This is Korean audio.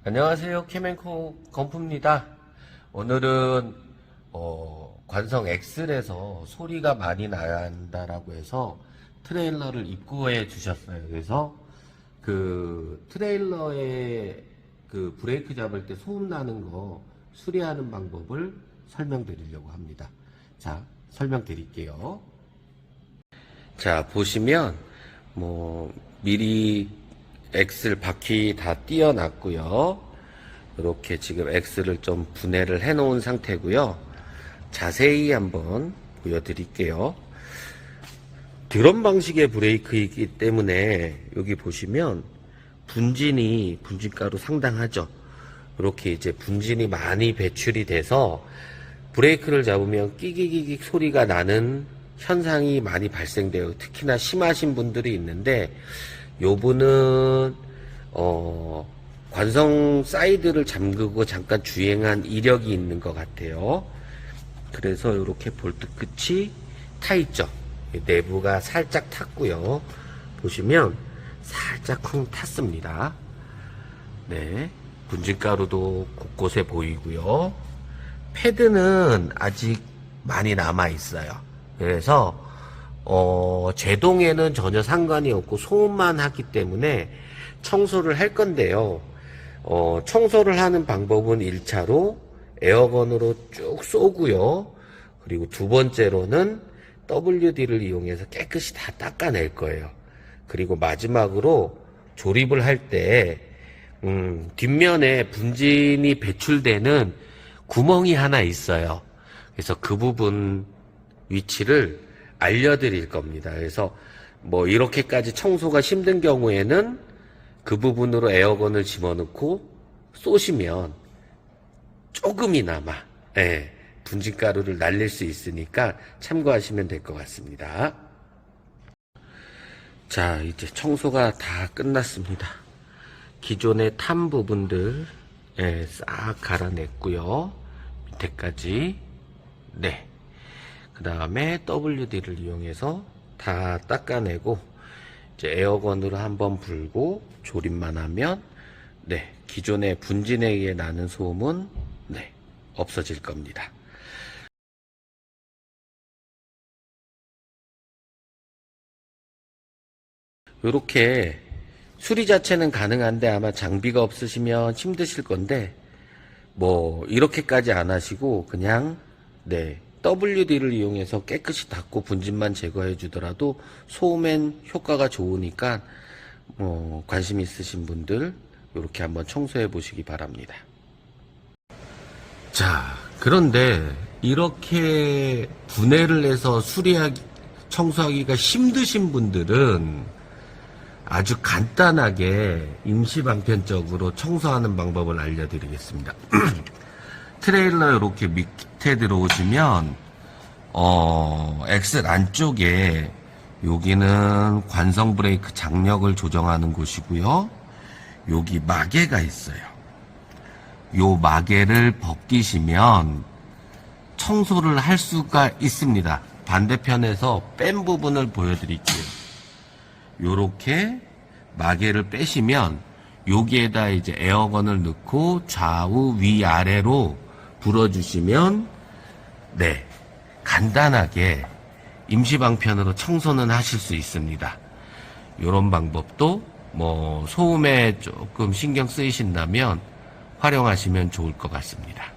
안녕하세요. 케멘코 건프입니다. 오늘은 관성 엑셀에서 소리가 많이 난다라고 해서 트레일러를 입고해 주셨어요. 그래서 그 트레일러에 그 브레이크 잡을 때 소음 나는 거 수리하는 방법을 설명드리려고 합니다. 자, 설명드릴게요. 자, 보시면 미리 엑셀 바퀴 다 띄어놨고요. 이렇게 지금 엑셀을 좀 분해를 해 놓은 상태고요. 자세히 한번 보여드릴게요. 드럼 방식의 브레이크이기 때문에 여기 보시면 분진가루 상당하죠. 이렇게 이제 분진이 많이 배출이 돼서 브레이크를 잡으면 끼기기기 소리가 나는 현상이 많이 발생돼요. 특히나 심하신 분들이 있는데, 요분은 관성 사이드를 잠그고 잠깐 주행한 이력이 있는 것 같아요. 그래서 이렇게 볼트 끝이 타 있죠. 내부가 살짝 탔고요. 보시면 살짝 쿵 탔습니다. 네, 분진가루도 곳곳에 보이고요. 패드는 아직 많이 남아 있어요. 그래서 제동에는 전혀 상관이 없고 소음만 하기 때문에 청소를 할 건데요. 청소를 하는 방법은 1차로 에어건으로 쭉 쏘고요. 그리고 두 번째로는 WD를 이용해서 깨끗이 다 닦아낼 거예요. 그리고 마지막으로 조립을 할 때 뒷면에 분진이 배출되는 구멍이 하나 있어요. 그래서 그 부분 위치를 알려드릴 겁니다. 그래서 이렇게까지 청소가 힘든 경우에는 그 부분으로 에어건을 집어넣고 쏘시면 조금이나마 분진가루를 날릴 수 있으니까 참고하시면 될 것 같습니다. 자, 이제 청소가 다 끝났습니다. 기존에 탄 부분들 싹 갈아냈고요. 밑에까지. 네. 그 다음에 WD를 이용해서 다 닦아내고 이제 에어건으로 한번 불고 조립만 하면 기존의 분진에 의해 나는 소음은 없어질 겁니다. 이렇게 수리 자체는 가능한데 아마 장비가 없으시면 힘드실 건데 이렇게까지 안 하시고 그냥 WD를 이용해서 깨끗이 닦고 분진만 제거해 주더라도 소음엔 효과가 좋으니까 관심 있으신 분들 이렇게 한번 청소해 보시기 바랍니다. 자, 그런데 이렇게 분해를 해서 청소하기가 힘드신 분들은 아주 간단하게 임시방편적으로 청소하는 방법을 알려드리겠습니다. 트레일러 이렇게 밑에 들어오시면 엑셀 안쪽에 여기는 관성 브레이크 장력을 조정하는 곳이고요. 여기 마개가 있어요. 요 마개를 벗기시면 청소를 할 수가 있습니다. 반대편에서 뺀 부분을 보여드릴게요. 요렇게 마개를 빼시면 여기에다 이제 에어건을 넣고 좌우 위아래로 불어주시면 간단하게 임시방편으로 청소는 하실 수 있습니다. 이런 방법도 소음에 조금 신경 쓰이신다면 활용하시면 좋을 것 같습니다.